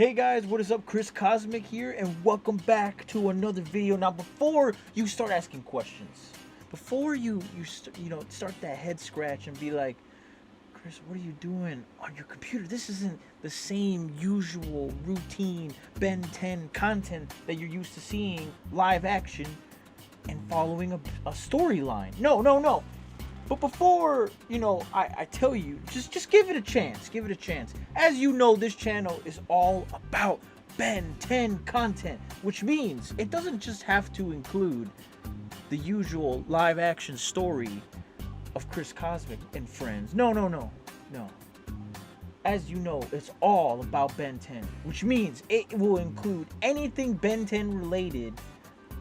Hey guys, what is up? Chris Cosmic here, and welcome back to another video. Now, before you start asking questions, before you start that head scratch and be like, Chris, what are you doing on your computer? This isn't the same usual routine Ben 10 content that you're used to seeing live action and following a storyline. No. But before, I tell you, just give it a chance. Give it a chance. As you know, this channel is all about Ben 10 content, which means it doesn't just have to include the usual live action story of Chris Cosmic and friends. No. As you know, it's all about Ben 10, which means it will include anything Ben 10 related,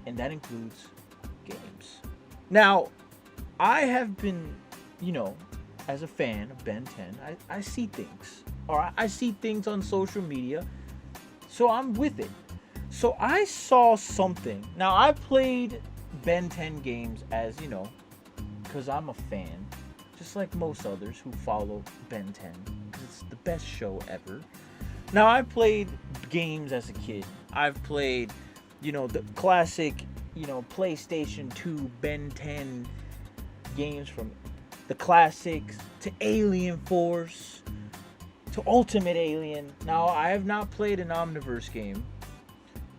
and that includes games. Now, I have been, as a fan of Ben 10, I see things. Or I see things on social media, so I'm with it. So I saw something. Now, I played Ben 10 games as, because I'm a fan. Just like most others who follow Ben 10. Because it's the best show ever. Now, I played games as a kid. I've played, the classic, PlayStation 2 Ben 10 games, from the classics to Alien Force to Ultimate Alien. Now, I have not played an Omniverse game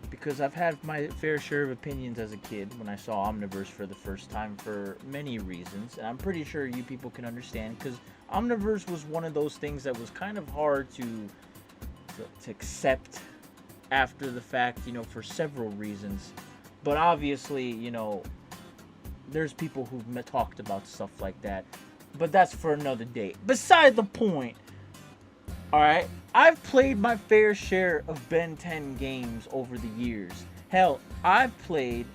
because I've had my fair share of opinions as a kid when I saw Omniverse for the first time for many reasons, and I'm pretty sure you people can understand, because Omniverse was one of those things that was kind of hard to accept after the fact, for several reasons. But obviously, there's people who've talked about stuff like that, but that's for another day. Beside the point, alright? I've played my fair share of Ben 10 games over the years. Hell, I've played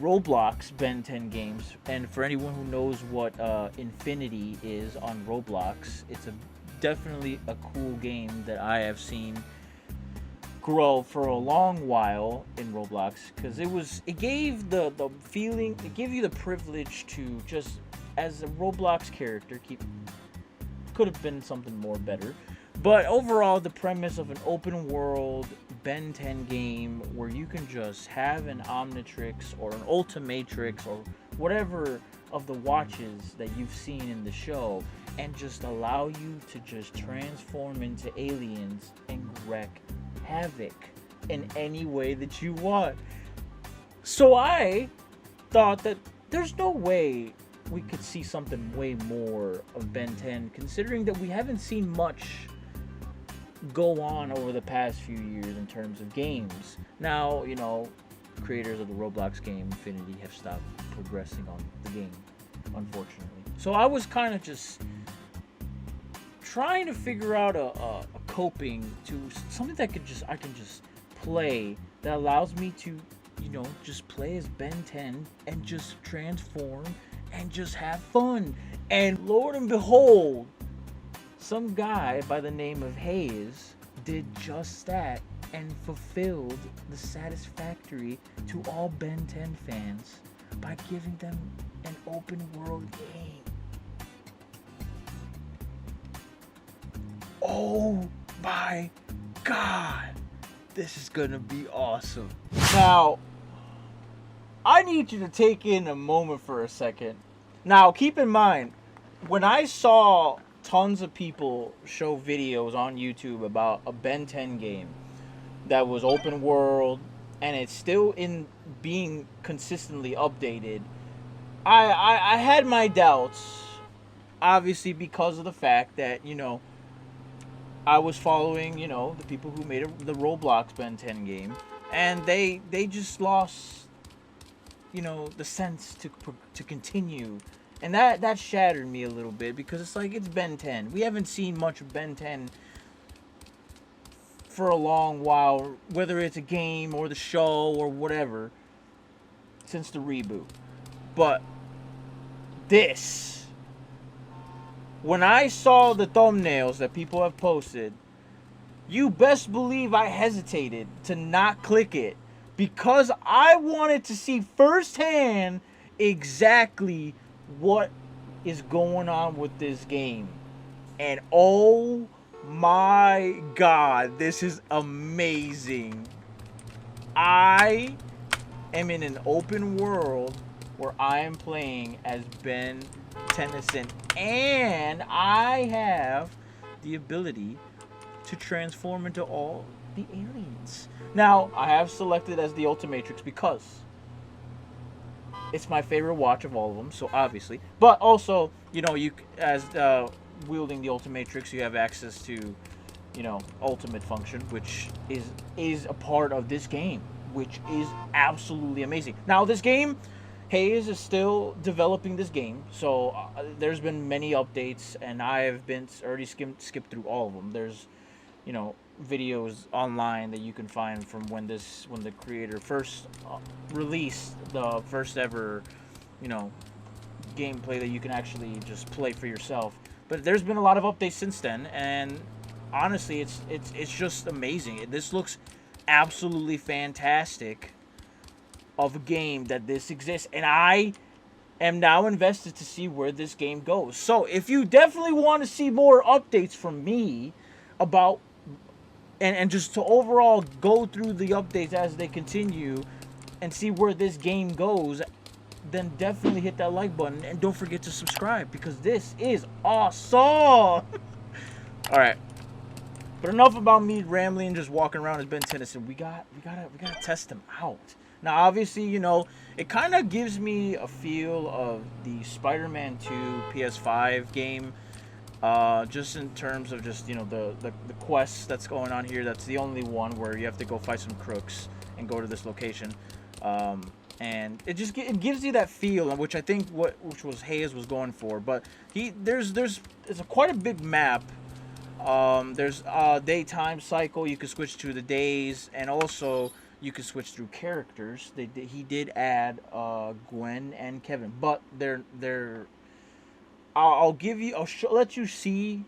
Roblox Ben 10 games, and for anyone who knows what Infinity is on Roblox, it's definitely a cool game that I have seen grow for a long while in Roblox, because it gave the feeling, it gave you the privilege to just, as a Roblox character, could have been something more better, but overall the premise of an open world Ben 10 game where you can just have an Omnitrix or an Ultimatrix or whatever of the watches that you've seen in the show, and just allow you to just transform into aliens and wreak havoc in any way that you want. So I thought that there's no way we could see something way more of Ben 10, considering that we haven't seen much go on over the past few years in terms of games. Now, creators of the Roblox game Infinity have stopped progressing on the game, unfortunately. So I was kind of just trying to figure out a coping to something that I can just play, that allows me to, just play as Ben 10 and just transform and just have fun. And Lord and behold, some guy by the name of Haez did just that and fulfilled the satisfactory to all Ben 10 fans by giving them an open world game. Oh my god, this is gonna be awesome. Now, I need you to take in a moment for a second. Now, keep in mind, when I saw tons of people show videos on YouTube about a Ben 10 game that was open world and it's still in being consistently updated, I had my doubts, obviously, because of the fact that, I was following, the people who made the Roblox Ben 10 game, and they just lost, the sense to continue. And that shattered me a little bit, because it's like, it's Ben 10. We haven't seen much of Ben 10 for a long while, whether it's a game or the show or whatever, since the reboot. But this, when I saw the thumbnails that people have posted, you best believe I hesitated to not click it, because I wanted to see firsthand exactly what is going on with this game. And oh My God, this is amazing. I am in an open world where I am playing as Ben Tennyson, and I have the ability to transform into all the aliens. Now, I have selected as the Ultimatrix because it's my favorite watch of all of them, so obviously. But also, you know, you as wielding the Ultimatrix, you have access to, you know, ultimate function, which is a part of this game, which is absolutely amazing. Now, this game, Haez is still developing this game, so there's been many updates, and I have been already skipped through all of them. There's, you know, videos online that you can find from when the creator first released the first ever, you know, gameplay that you can actually just play for yourself. But there's been a lot of updates since then, and honestly, it's just amazing. This looks absolutely fantastic of a game that this exists, and I am now invested to see where this game goes. So if you definitely want to see more updates from me about and just to overall go through the updates as they continue and see where this game goes, then definitely hit that like button and don't forget to subscribe because this is awesome. All right, but enough about me rambling and just walking around as Ben Tennyson. We gotta test him out. Now, obviously, you know, it kind of gives me a feel of the Spider-Man 2 PS5 game. Just in terms of just, you know, the quests that's going on here. That's the only one where you have to go fight some crooks and go to this location. And it just it gives you that feel, which I think which was Haez was going for. But it's quite a big map. There's a daytime cycle. You can switch to the days, and also you can switch through characters. He did add Gwen and Kevin, but they're I'll let you see,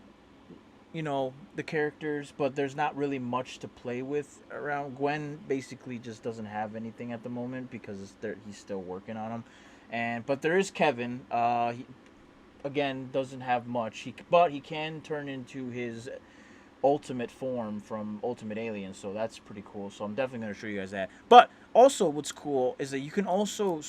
you know, the characters, but there's not really much to play with around. Gwen basically just doesn't have anything at the moment because he's still working on them, but there is Kevin. He again doesn't have much. But he can turn into his ultimate form from Ultimate Alien, so that's pretty cool. So I'm definitely gonna show you guys that. But also, what's cool is that you can also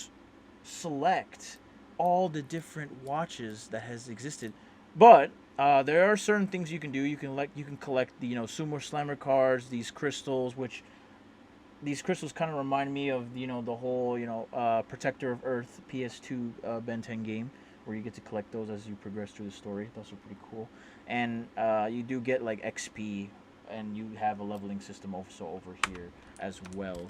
select all the different watches that has existed, but there are certain things you can do. You can collect the, you know, Sumo Slammer cards, these crystals, which these crystals kind of remind me of, you know, the whole, you know, Protector of Earth PS2 Ben 10 game, where you get to collect those as you progress through the story. Those are pretty cool, and you do get like XP, and you have a leveling system also over here as well.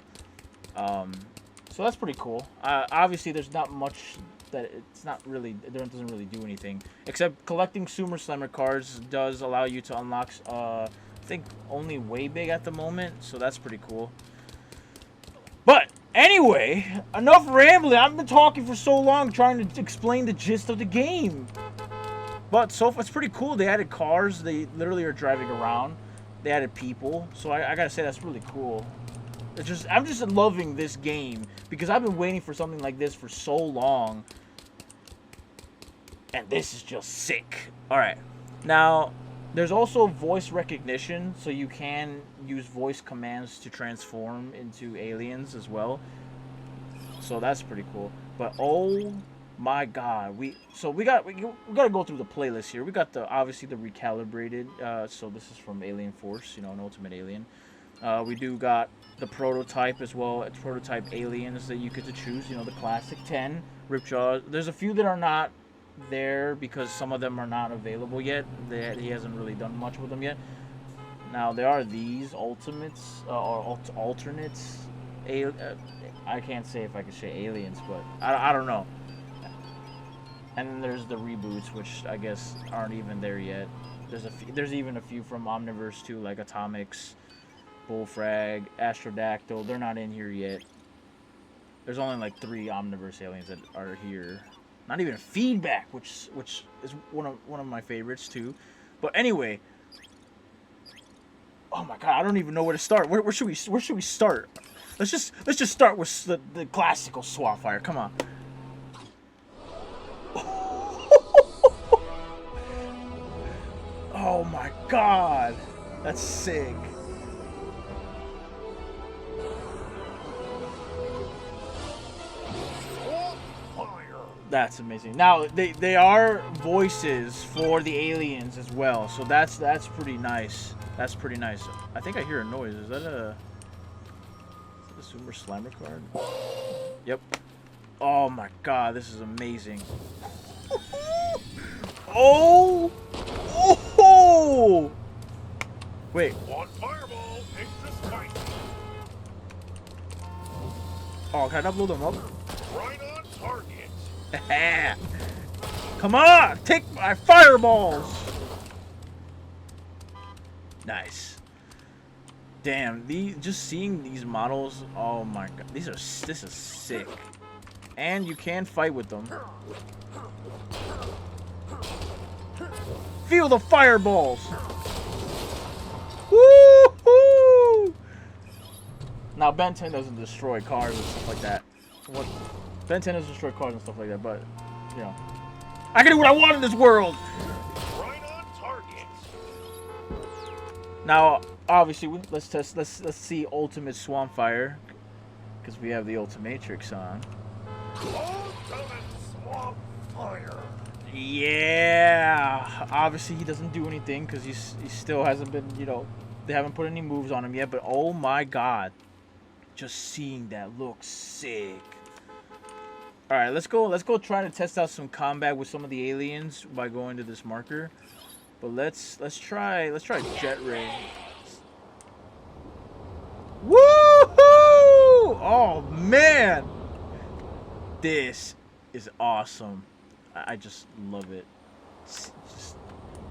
So that's pretty cool. Obviously, there's not much that it doesn't really do anything, except collecting Sumo Slammer cards does allow you to unlock, I think, only way big at the moment, so that's pretty cool. But anyway, enough rambling. I've been talking for so long trying to explain the gist of the game. But so far, it's pretty cool. They added cars. They literally are driving around. They added people, so I gotta say that's really cool. I'm just loving this game because I've been waiting for something like this for so long. And this is just sick. Alright. Now, there's also voice recognition, so you can use voice commands to transform into aliens as well. So that's pretty cool. But oh my god, we gotta go through the playlist here. We got obviously the recalibrated, so this is from Alien Force, you know, an Ultimate Alien. We do got the prototype as well. It's prototype aliens that you get to choose. You know, the classic 10 Ripjaw. There's a few that are not there because some of them are not available yet. He hasn't really done much with them yet. Now there are these ultimates or alternates. I can't say if I can say aliens, but I don't know. And then there's the reboots, which I guess aren't even there yet. There's even a few from Omniverse too, like Atomics, Bullfrag, Astrodactyl. They're not in here yet. There's only like 3 Omniverse aliens that are here. Not even Feedback, which is one of my favorites too. But anyway, oh my god, I don't even know where to start. Where should we start? Let's just start with the classical Swapfire. Come on. Oh Oh my god. That's sick. That's amazing. Now they are voices for the aliens as well, so that's pretty nice. That's pretty nice. I think I hear a noise. Is that a Super Slimer card? Yep. Oh my god, this is amazing. Oh! Oh! Wait. One fireball, extra spicy. Oh, can I not blow them up? Right on target. Come on! Take my fireballs! Nice. Damn, just seeing these models, oh my god. This is sick. And you can fight with them. Feel the fireballs! Woo-hoo! Now, Ben 10 doesn't destroy cars and stuff like that. What? Ben 10 doesn't destroy cars and stuff like that, but, you know. I can do what I want in this world! Right on target. Now, obviously, let's see Ultimate Swampfire. Because we have the Ultimatrix on. Ultimate swamp fire. Yeah! Obviously, he doesn't do anything because he still hasn't been, you know, they haven't put any moves on him yet, but oh my god. Just seeing that looks sick. Alright, let's go try to test out some combat with some of the aliens by going to this marker. But let's try Jet Ray. Woohoo! Oh man! This is awesome. I just love it.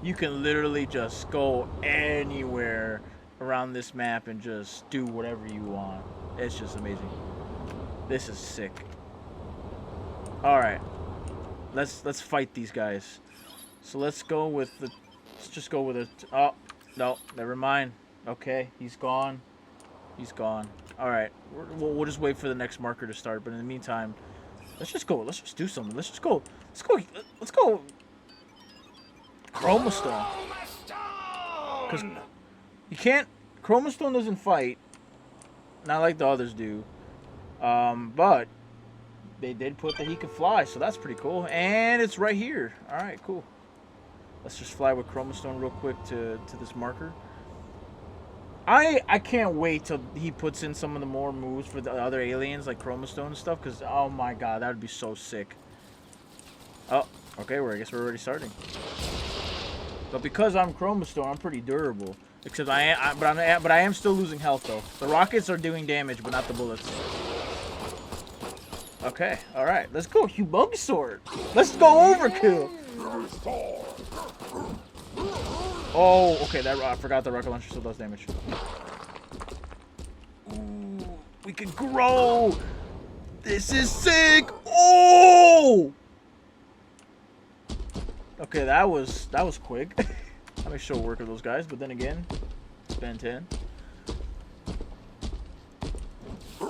You can literally just go anywhere around this map and just do whatever you want. It's just amazing. This is sick. All right, let's fight these guys. So let's go with the. Let's just go with it. Oh no, never mind. Okay, he's gone. He's gone. All right, we'll just wait for the next marker to start. But in the meantime, let's just go. Let's just do something. Let's just go. Let's go. Chromastone. Because you can't. Chromastone doesn't fight. Not like the others do. But they did put that he could fly, so that's pretty cool. And it's right here. All right, cool. Let's just fly with Chromastone real quick to this marker. I can't wait till he puts in some of the more moves for the other aliens, like Chromastone and stuff, because, oh my god, that would be so sick. Oh, okay, I guess we're already starting. But because I'm Chromastone, I'm pretty durable. Except I am still losing health, though. The rockets are doing damage, but not the bullets. Okay, alright, let's go, Humongous Sword. Let's go overkill. Oh, okay, I forgot the rocket launcher still does damage. Ooh, we can grow. This is sick. Oh! Okay, that was quick. I'll make sure work with those guys, but then again, it's Ben 10.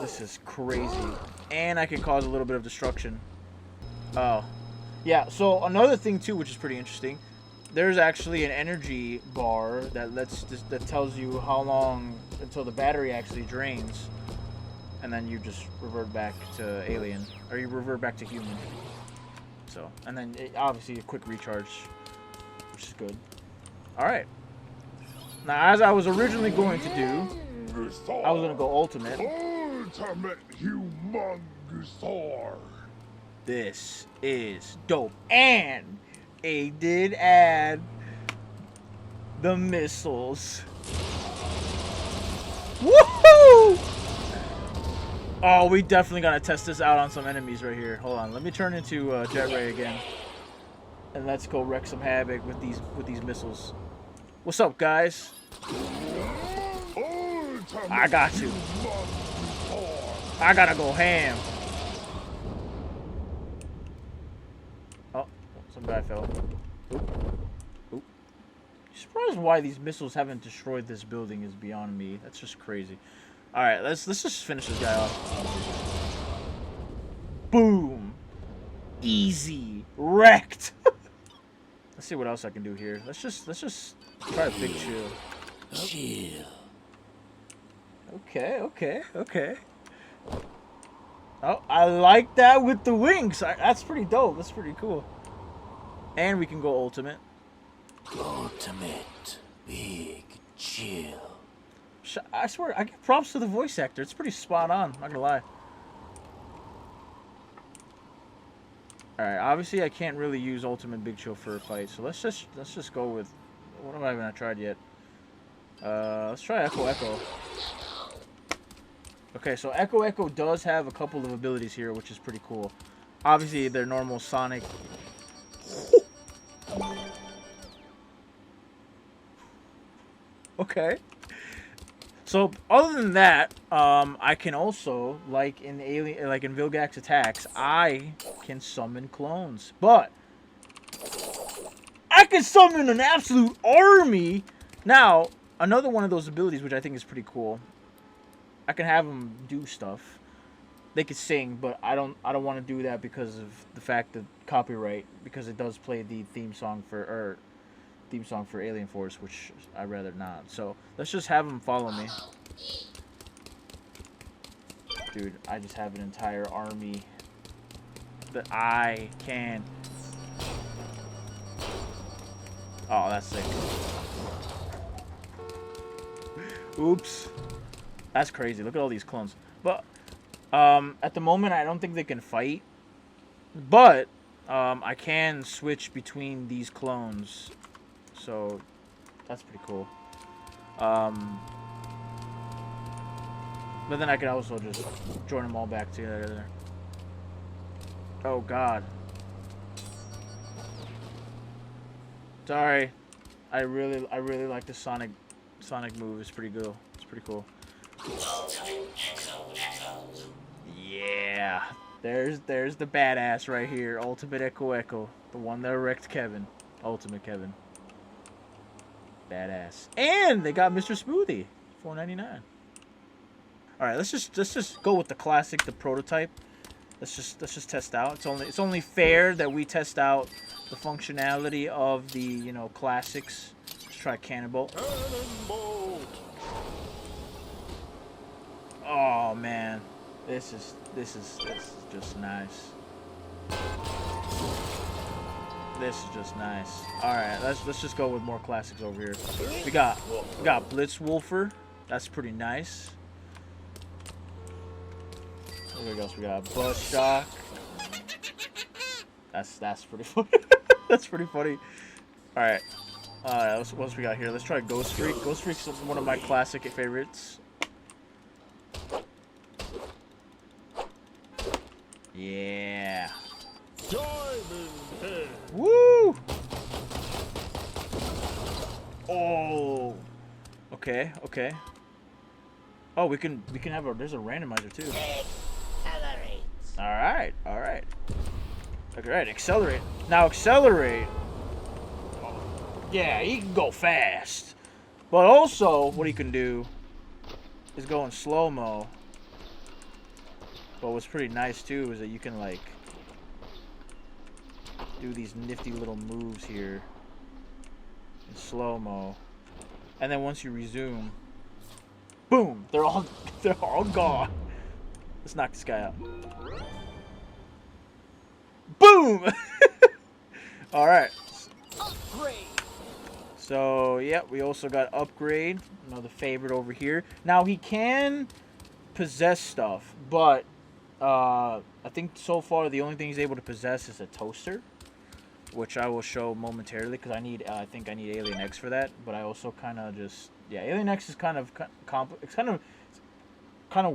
This is crazy. And I can cause a little bit of destruction. Oh. Yeah, so another thing too, which is pretty interesting, there's actually an energy bar that tells you how long until the battery actually drains. And then you just revert back to alien, or you revert back to human. So, and then obviously a quick recharge, which is good. Alright. Now, as I was originally going to do, I was going to go ultimate. Ultimate Humongous Sword. This is dope. And they did add the missiles. Woohoo! Oh, we definitely got to test this out on some enemies right here. Hold on. Let me turn into Jet Ray again. And let's go wreak some havoc with these missiles. What's up, guys? I got you. I gotta go ham. Oh, some guy fell. Oop. Oop. Surprised why these missiles haven't destroyed this building is beyond me. That's just crazy. All right, let's just finish this guy off. Boom. Easy. Wrecked. Let's see what else I can do here. Let's just try a big chill. Chill. Okay. Oh, I like that with the wings. That's pretty dope. That's pretty cool. And we can go ultimate. Ultimate big chill. I swear, I give props to the voice actor. It's pretty spot on. Not gonna lie. All right. Obviously, I can't really use ultimate big chill for a fight. So let's just go with. What have I even tried yet? Let's try Echo. Okay, so Echo does have a couple of abilities here, which is pretty cool. Obviously, their normal Sonic. Okay. So other than that, I can also, like in Vilgax attacks, I can summon clones, but I can summon an absolute army. Now, another one of those abilities, which I think is pretty cool. I can have them do stuff. They could sing, but I don't want to do that because of the fact that copyright, because it does play the theme song for Alien Force, which I'd rather not. So let's just have them follow me. Dude, I just have an entire army that I can. Oh, that's sick. Oops. That's crazy. Look at all these clones. But at the moment, I don't think they can fight. But I can switch between these clones. So that's pretty cool. But then I could also just join them all back together. Oh God. Sorry. I really like the Sonic move. It's pretty good. It's pretty cool. Yeah. There's the badass right here. Ultimate Echo. The one that wrecked Kevin. Ultimate Kevin. Badass. And they got Mr. Smoothie. $4.99. Alright, let's just go with the classic, the prototype. Let's just test out. It's only fair that we test out the functionality of the, you know, classics. Let's try Cannonball. Oh man. This is just nice. This is just nice. Alright, let's just go with more classics over here. We got Blitzwolfer. That's pretty nice. What else we got? Buzzshock. That's pretty funny. That's pretty funny. Alright. What else we got here? Let's try Ghost Freak. Ghost Freak's one of my classic favorites. Yeah. Woo! Oh. Okay. Oh, we can have there's a randomizer too. Alright. Alright, accelerate. Now accelerate. Yeah, he can go fast. But also, what he can do is go in slow-mo. But what's pretty nice too is that you can like do these nifty little moves here in slow-mo. And then once you resume, boom, they're all gone. Let's knock this guy out. Boom! Alright. Upgrade. So, yeah, we also got Upgrade. Another favorite over here. Now, he can possess stuff, but I think so far the only thing he's able to possess is a toaster, which I will show momentarily because I think I need Alien X for that. But I also kind of just, yeah, Alien X is kind of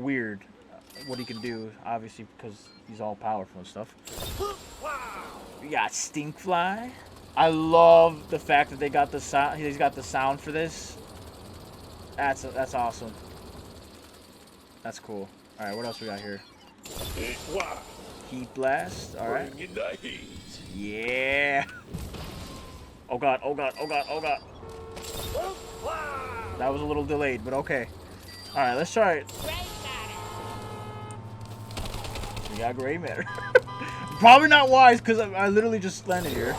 weird what he can do, obviously because he's all powerful and stuff. We got Stinkfly. I love the fact that they got the sound. He's got the sound for this. That's awesome. That's cool. All right, what else we got here? Heat Blast. All right. Yeah. Oh god. That was a little delayed, but okay. All right, let's try it. We got Gray Matter. Probably not wise because I literally just landed here.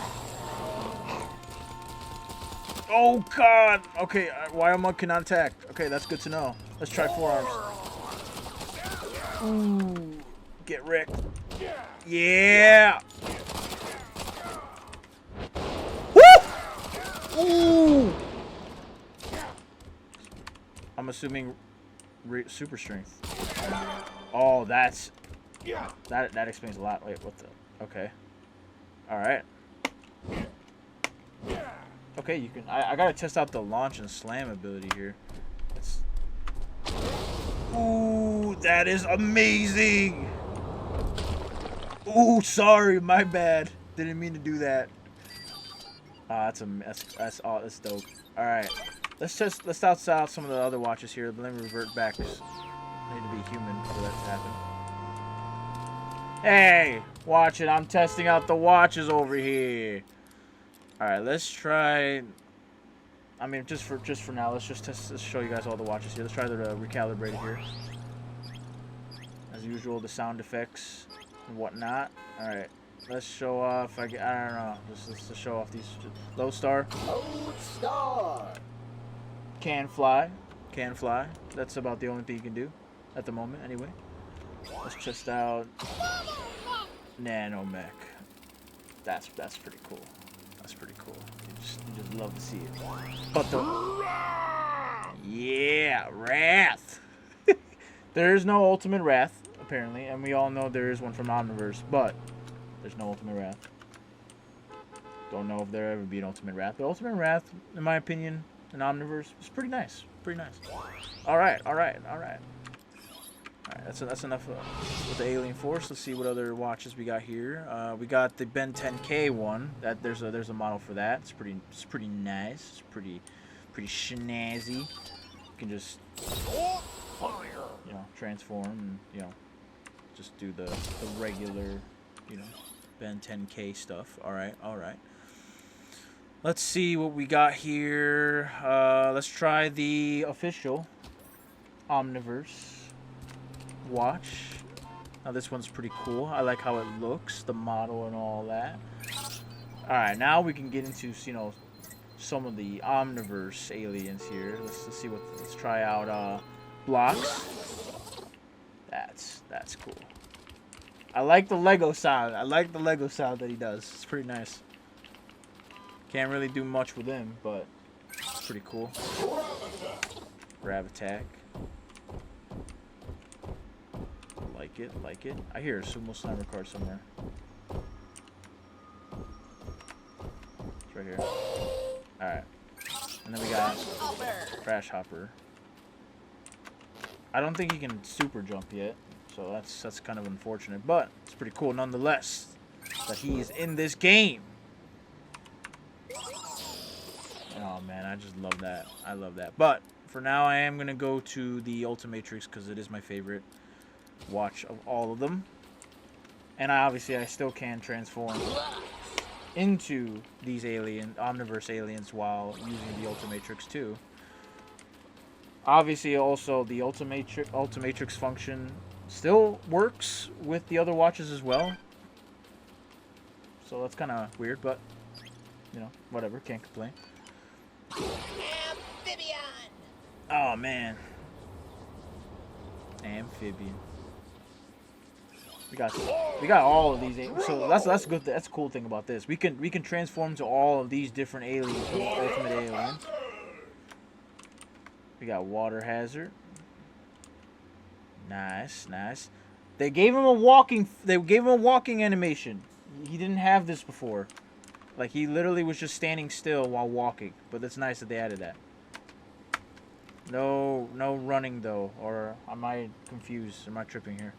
Oh god! Okay, Wyoming cannot attack. Okay, that's good to know. Let's try forearms. Ooh. Get wrecked. Yeah! Woo! Ooh! I'm assuming super strength. Oh, that explains a lot. Wait, what the? Okay. Alright. Okay, you can. I gotta test out the launch and slam ability here. Ooh, that is amazing! Ooh, sorry, my bad. Didn't mean to do that. That's dope. All right, let's test out some of the other watches here. But let me revert back. I need to be human for that to happen. Hey, watch it. I'm testing out the watches over here. All right, let's try. I mean, just for now, let's show you guys all the watches here. Let's try the recalibrated here. As usual, the sound effects and whatnot. All right, let's show off. I don't know. Just to show off these. Low star. Low star. Can fly. Can fly. That's about the only thing you can do at the moment, anyway. Let's test out Nano Mech. That's pretty cool. That's pretty cool. You just love to see it. But the Wrath. There is no Ultimate Wrath apparently, and we all know there is one from Omniverse, but there's no Ultimate Wrath. Don't know if there ever be an Ultimate Wrath. The Ultimate Wrath, in my opinion, in Omniverse, is pretty nice. Pretty nice. All right. That's enough with the Alien Force. Let's see what other watches we got here. We got the Ben 10K one. There's a model for that. It's pretty nice. It's pretty snazzy. You can just transform and just do the regular Ben 10K stuff. All right. Let's see what we got here. Let's try the official Omniverse watch. Now this one's pretty cool. I like how it looks, the model and all that. All right, now we can get into some of the Omniverse aliens here. Let's try out blocks. That's cool. I like the Lego sound. That he does. It's pretty nice. Can't really do much with him, but it's pretty cool. Grab attack. Like it. I hear a Sumo Slammer card somewhere. It's right here. Alright. And then we got Crash Hopper. I don't think he can super jump yet, so that's kind of unfortunate, but it's pretty cool nonetheless that he is in this game. Oh man, I just love that. I love that. But for now, I am gonna go to the Ultimatrix because it is my favorite watch of all of them, and I still can transform into these Omniverse aliens while using the Ultimatrix too. Obviously, also the Ultimatrix function still works with the other watches as well, so that's kind of weird, but whatever, can't complain. Amphibian. Oh man, Amphibian. We got all of these. So that's good. That's a cool thing about this. We can transform to all of these different aliens, ultimate aliens. We got Water Hazard. Nice. They gave him a walking animation. He didn't have this before. Like he literally was just standing still while walking. But it's nice that they added that. No running though. Or am I confused? Am I tripping here?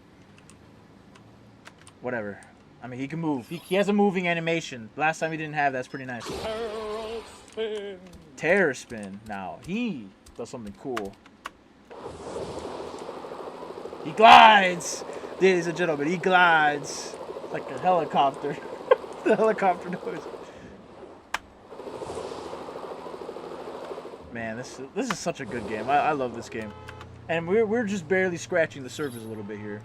Whatever. I mean, he can move. He has a moving animation. Last time he didn't have that. That's pretty nice. Terror Spin. Now, he does something cool. He glides! Ladies and gentlemen, he glides like a helicopter. The helicopter noise. Man, this is such a good game. I love this game. And we're just barely scratching the surface a little bit here.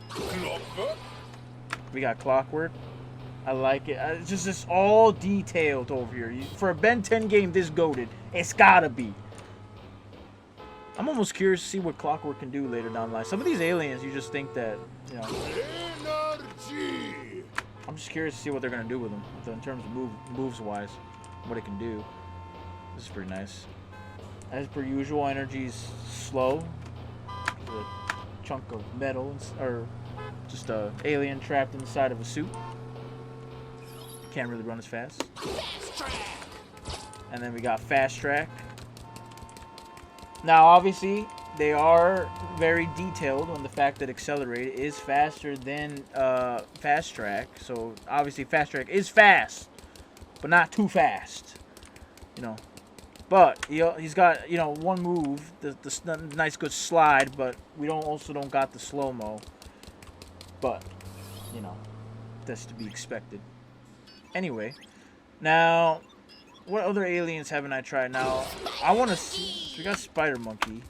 We got Clockwork. I like it. It's just all detailed over here. For a Ben 10 game this goated, it's gotta be. I'm almost curious to see what Clockwork can do later down the line. Some of these aliens, you just think that, you know. Energy. I'm just curious to see what they're gonna do with them, in terms of moves wise, what it can do. This is pretty nice. As per usual, energy's slow. A chunk of metal, or just a alien trapped inside of a suit. Can't really run as fast. And then we got fast track. Now, obviously, they are very detailed on the fact that accelerate is faster than fast track. So obviously, fast track is fast, but not too fast. You know. But he's got, you know, one move, the nice good slide, but we also don't got the slow mo. But you know, that's to be expected. Anyway, now what other aliens haven't I tried? Now I want to see. So we got Spider Monkey.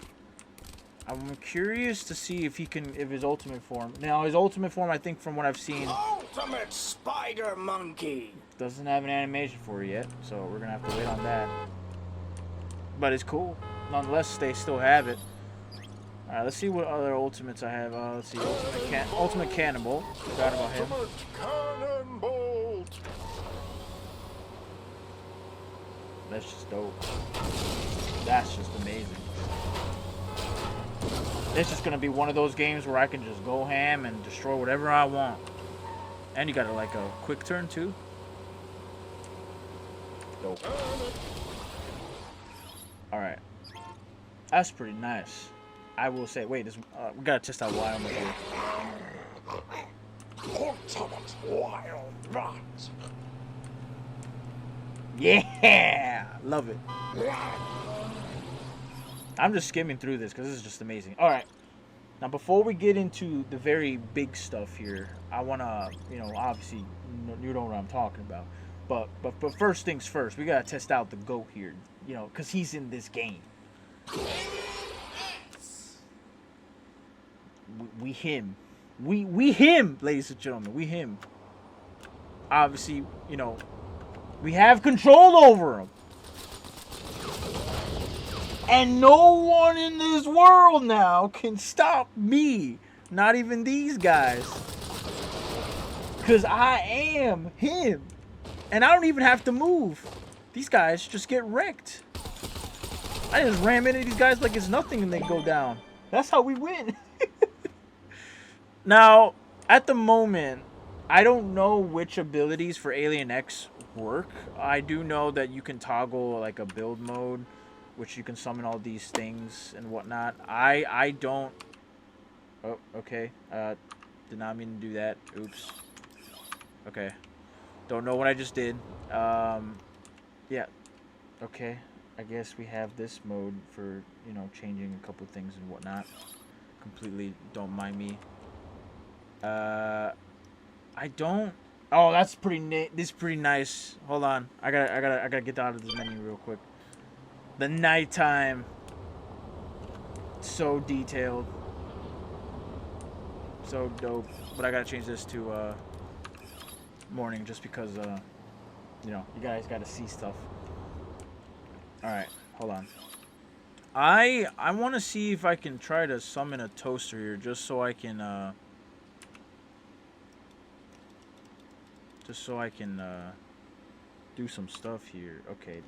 I'm curious to see if his ultimate form. Now his ultimate form, I think from what I've seen, Ultimate Spider Monkey. doesn't have an animation for it yet, so we're gonna have to wait on that. But it's cool. Nonetheless, they still have it. Alright, let's see what other ultimates I have. Let's see. Ultimate Cannibal. Forgot about him. Ultimate Cannonbolt. That's just dope. That's just amazing. It's just gonna be one of those games where I can just go ham and destroy whatever I want. And you got like a quick turn too. Dope. Alright. That's pretty nice. I will say, wait, we gotta test out Wild over here. Ultimate Wild Rat. Yeah! Love it. I'm just skimming through this because this is just amazing. Alright. Now, before we get into the very big stuff here, I want to, you know, obviously, you know what I'm talking about. But first things first, we got to test out the GOAT here, you know, because he's in this game. We him, ladies and gentlemen, we him. Obviously, you know, we have control over him. And no one in this world now can stop me. Not even these guys. Because I am him. And I don't even have to move. These guys just get wrecked. I just ram into these guys like it's nothing and they go down. That's how we win. Now, at the moment, I don't know which abilities for Alien X work. I do know that you can toggle like a build mode, which you can summon all these things and whatnot. I don't. Oh, okay. Did not mean to do that. Oops. Okay. Don't know what I just did. Yeah. Okay. I guess we have this mode for, you know, changing a couple things and whatnot. Completely don't mind me. I don't. Oh, that's pretty. This is pretty nice. Hold on. I gotta get out of this menu real quick. The nighttime. So detailed. So dope. But I gotta change this to morning just because you know, you guys gotta see stuff. Alright, hold on. I wanna see if I can try to summon a toaster here just so I can do some stuff here. Okay.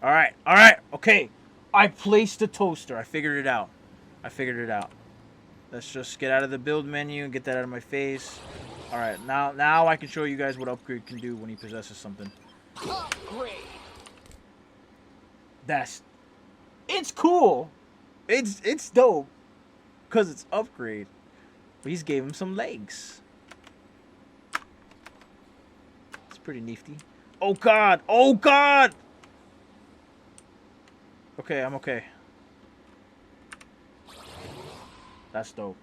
Alright, okay. I placed the toaster. I figured it out. Let's just get out of the build menu and get that out of my face. Alright, now I can show you guys what Upgrade can do when he possesses something. Upgrade. It's cool. It's dope. Because it's Upgrade. But he's gave him some legs. It's pretty nifty. Oh god! Oh god! Okay, I'm okay. That's dope.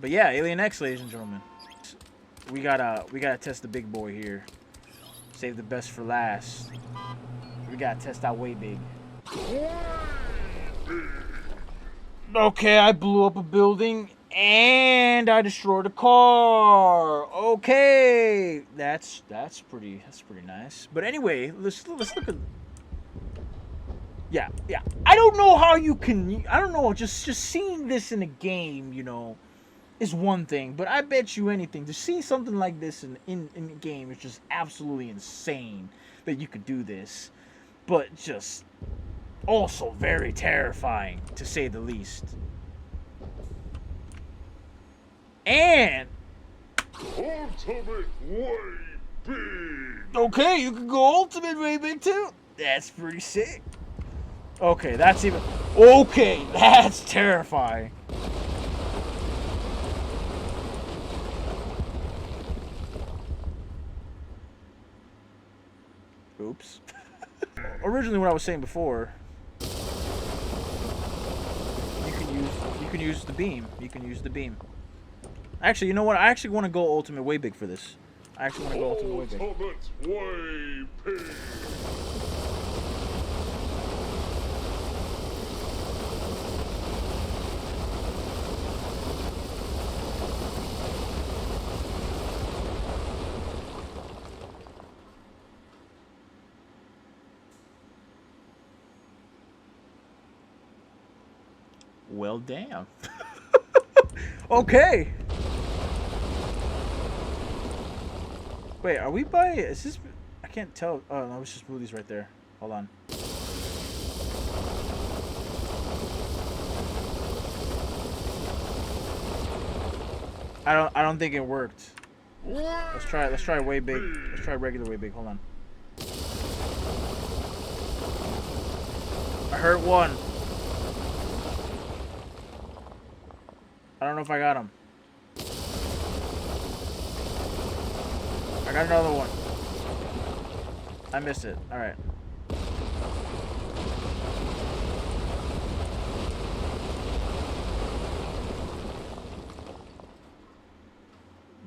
But yeah, Alien X, ladies and gentlemen. We gotta test the big boy here. Save the best for last. We gotta test out way big. Okay, I blew up a building And I destroyed a car. Okay, that's pretty nice. But anyway, let's look at. Yeah. I don't know how you can. I don't know. Just seeing this in a game, is one thing. But I bet you anything to see something like this in a game is just absolutely insane that you could do this. But just also very terrifying to say the least. And Ultimate way big. okay, you can go ultimate way big too. That's pretty sick. Okay, that's terrifying. Oops. Originally, what I was saying before, you can use the beam. You can use the beam. Actually, you know what? I actually want to go ultimate way big for this. I actually want to go ultimate way big. Ultimate way big. Well, damn. Okay. Wait, are we by... Is this... I can't tell. Oh, no, it's just smoothies right there. Hold on. I don't think it worked. Let's try way big. Let's try regular way big. Hold on. I hurt one. I don't know if I got him. I got another one. I missed it. Alright.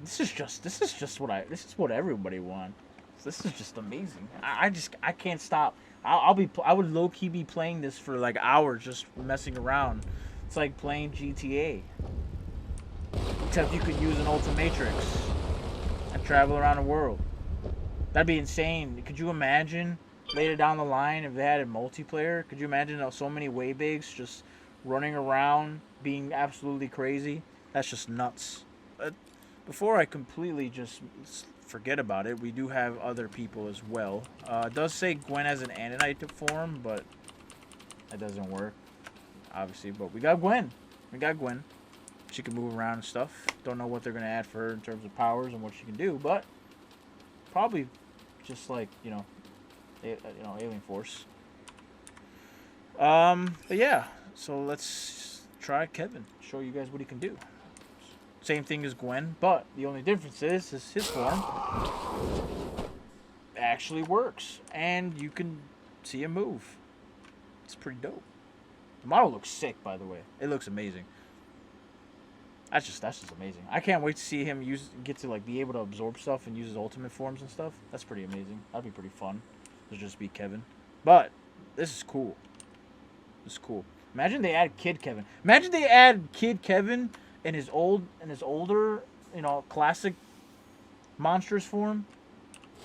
This is what everybody wants. This is just amazing. I can't stop. I would low key be playing this for like hours just messing around. It's like playing GTA. Except you could use an Ultimatrix and travel around the world. That'd be insane. Could you imagine later down the line if they had a multiplayer? Could you imagine so many Waybigs just running around being absolutely crazy? That's just nuts. Before I completely just forget about it, we do have other people as well. It does say Gwen has an Ananite to form, but that doesn't work, obviously. But we got Gwen. She can move around and stuff. Don't know what they're going to add for her in terms of powers and what she can do, but probably just like, Alien Force. But yeah, so let's try Kevin. Show you guys what he can do. Same thing as Gwen, but the only difference is his form actually works, and you can see him move. It's pretty dope. The model looks sick, by the way. It looks amazing. That's just amazing. I can't wait to see him get to like be able to absorb stuff and use his ultimate forms and stuff. That's pretty amazing. That'd be pretty fun to just be Kevin. But this is cool. This is cool. Imagine they add Kid Kevin. Imagine they add Kid Kevin in his older, classic monstrous form.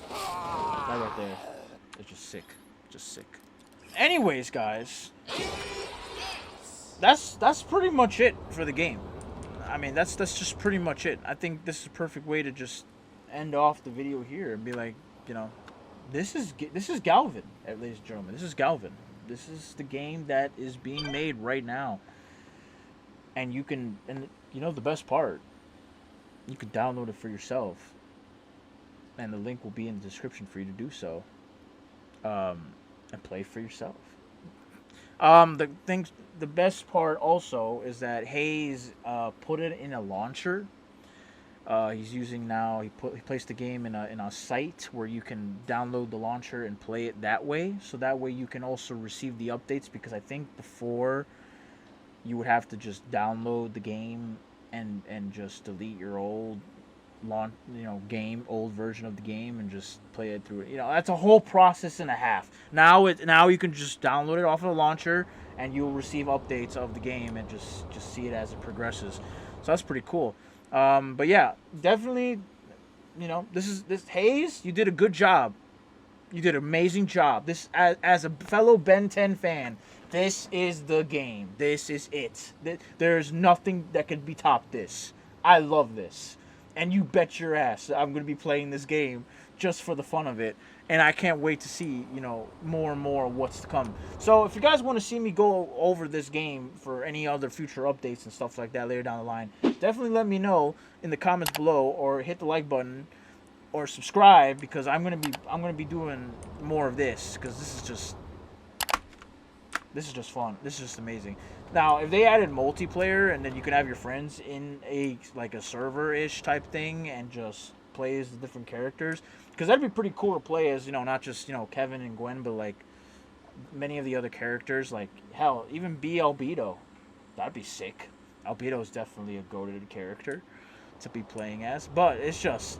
That right there. It's just sick. Just sick. Anyways, guys, that's pretty much it for the game. I mean, that's just pretty much it. I think this is a perfect way to just end off the video here and be like, this is Galvan, ladies and gentlemen. This is Galvan. This is the game that is being made right now. And you can, the best part, you can download it for yourself. And the link will be in the description for you to do so. And play for yourself. The best part also is that Haez put it in a launcher. He's using now. He placed the game in a site where you can download the launcher and play it that way. So that way you can also receive the updates, because I think before you would have to just download the game and just delete your old old version of the game and just play it through it. That's a whole process and a half. Now you can just download it off of the launcher and you'll receive updates of the game and just see it as it progresses. So that's pretty cool. But yeah, definitely, this Haez, you did a good job. You did an amazing job. This, as a fellow Ben 10 fan, this is the game. This is it. There's nothing that could be topped this. I love this. And you bet your ass I'm going to be playing this game just for the fun of it. And I can't wait to see, more and more what's to come. So if you guys want to see me go over this game for any other future updates and stuff like that later down the line, definitely let me know in the comments below, or hit the like button, or subscribe, because I'm gonna be doing more of this, because this is just fun. This is just amazing. Now, if they added multiplayer and then you can have your friends in a server-ish type thing and just play as the different characters, because that'd be pretty cool to play as, not just Kevin and Gwen, but like many of the other characters, like hell, even be Albedo. That'd be sick. Albedo is definitely a goated character to be playing as, but it's just,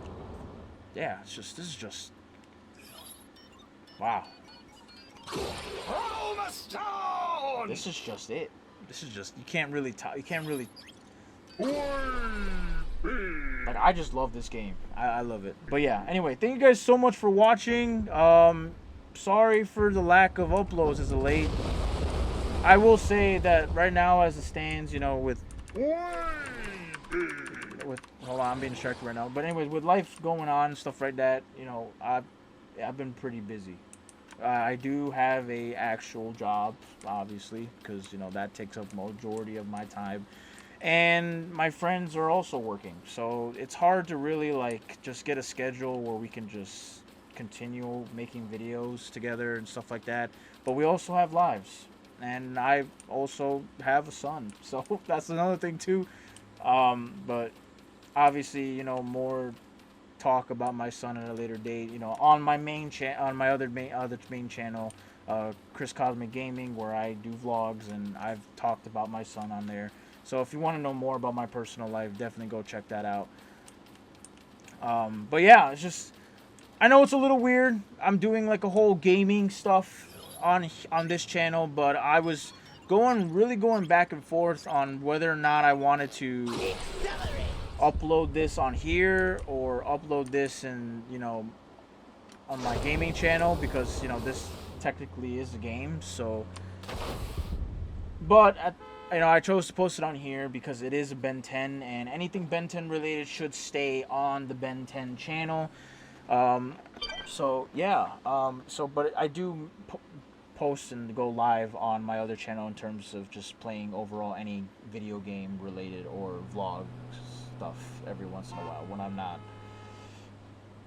yeah, this is just wow. Roll the stone! This is just it. This is just, you can't really like, I just love this game. I love it. But yeah, anyway, thank you guys so much for watching. Sorry for the lack of uploads as of late. I will say that right now, as it stands, with hold on, I'm being distracted right now. But anyways, with life going on and stuff like that, I've been pretty busy. I do have a actual job, obviously, because that takes up majority of my time, and my friends are also working, so it's hard to really just get a schedule where we can just continue making videos together and stuff like that. But we also have lives, and I also have a son, so that's another thing too. But obviously, more talk about my son at a later date, on my main on my other main channel, Chris Cosmic Gaming, where I do vlogs, and I've talked about my son on there. So if you want to know more about my personal life, definitely go check that out. But yeah, it's just, I know it's a little weird. I'm doing like a whole gaming stuff on this channel, but I was really going back and forth on whether or not I wanted to upload this on here or upload this in, on my gaming channel, because this technically is a game. So, but I chose to post it on here because it is a Ben 10, and anything Ben 10 related should stay on the Ben 10 channel. So yeah, but I do post and go live on my other channel in terms of just playing overall any video game related or vlog stuff every once in a while when I'm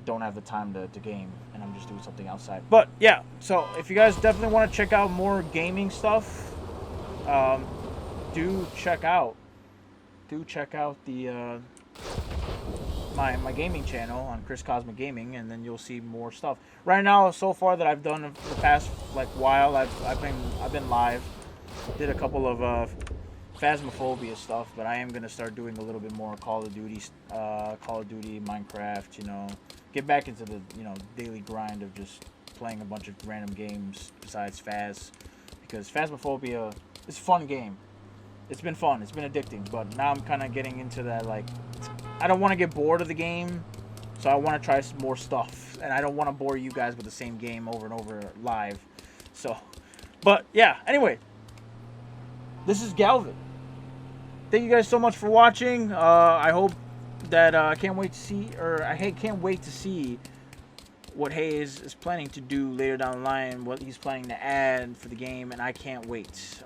don't have the time to game and I'm just doing something outside. But yeah, so if you guys definitely want to check out more gaming stuff, do check out the my gaming channel on Chris Cosmic Gaming, and then you'll see more stuff. Right now, so far that I've done for the past while, I've been live, did a couple of Phasmophobia stuff, but I am gonna start doing a little bit more Call of Duty, Minecraft. Get back into the daily grind of just playing a bunch of random games besides Phas, because Phasmophobia is a fun game. It's been fun. It's been addicting, but now I'm kind of getting into that, I don't want to get bored of the game, so I want to try some more stuff, and I don't want to bore you guys with the same game over and over live. So, but yeah, anyway, this is Galvan. Thank you guys so much for watching. I hope that I can't wait to see what Haez is planning to do later down the line, what he's planning to add for the game, and I can't wait.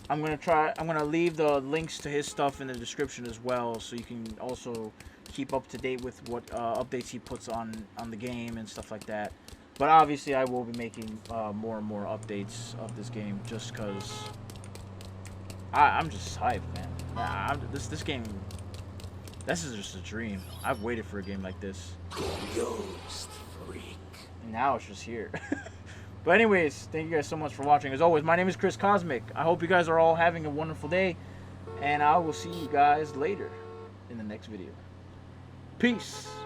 I'm gonna leave the links to his stuff in the description as well, so you can also keep up to date with what updates he puts on the game and stuff like that. But obviously, I will be making more and more updates of this game, just because I'm just hyped, man. This game, this is just a dream. I've waited for a game like this. Ghost freak. And now it's just here. But anyways, thank you guys so much for watching. As always, my name is Chris Cosmic. I hope you guys are all having a wonderful day, and I will see you guys later in the next video. Peace.